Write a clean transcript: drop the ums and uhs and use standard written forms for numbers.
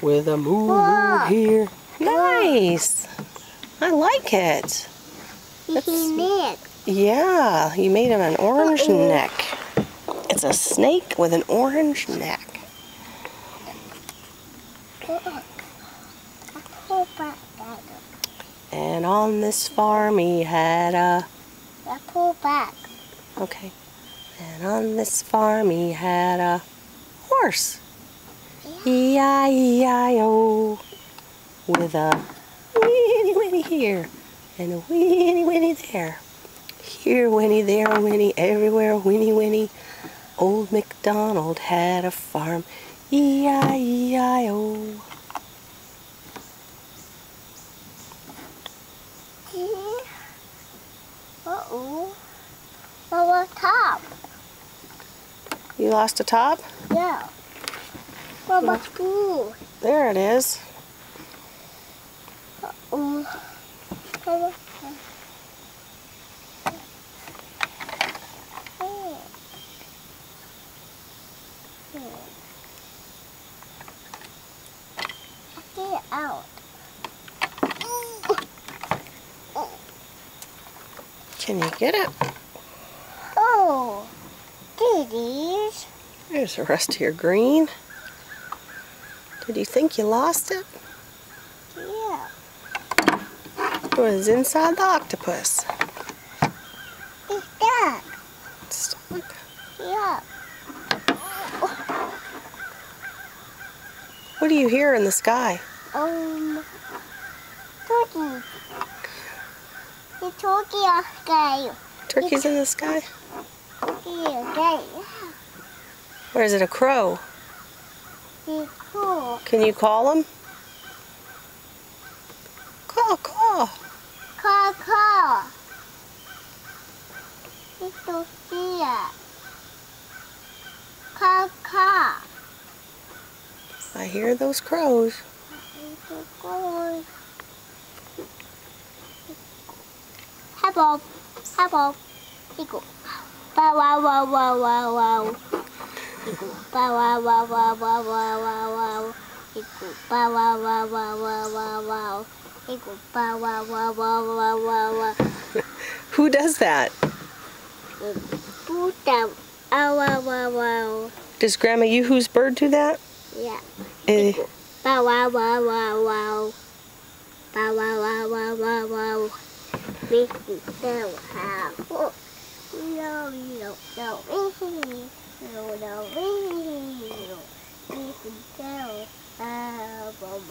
with a moo here. Nice! I like it. Neck. Yeah, you made him an orange neck. It's a snake with an orange neck. And on this farm he had a... Pull back. Okay. And on this farm he had a horse. E-I-E-I-O. With a weeny winny here and a weeny winny there. Here Winnie, there Winnie, everywhere Winnie Winnie. Old MacDonald had a farm. E-I-E-I-O. Uh-oh. What top? You lost a top? Yeah. What about school? There it is. Uh-oh. Get it out. Can you get it? Oh, there it is. There's the rest of your green. Did you think you lost it? Yeah. It was inside the octopus. It's that. Stuck. Yeah. What do you hear in the sky? Turkey. The turkey on sky. Turkeys in the sky? Turkey on sky. Or is it a crow? It's cool. Can you call them? Caw, caw. Caw, caw. It's to see it. Caw, caw. I hear those crows. It's a gold. Hello. Hello. Eagle. Bow wow wow wow wow wow. Eagle. Bow wow wow wow wow wow wow wow. Eagle. Bow wow wow wow wow wow wow. Eagle. Bow wow wow wow wow wow wow. Who does that? Buddha. Ow wow wow wow. Does Grandma Yoo-Hoo's bird do that? Yeah. Eagle. Bow wow wow wow wow. Bow wow wow wow wow wow. Make me so happy. No, no, no, no, no, no, make me so happy.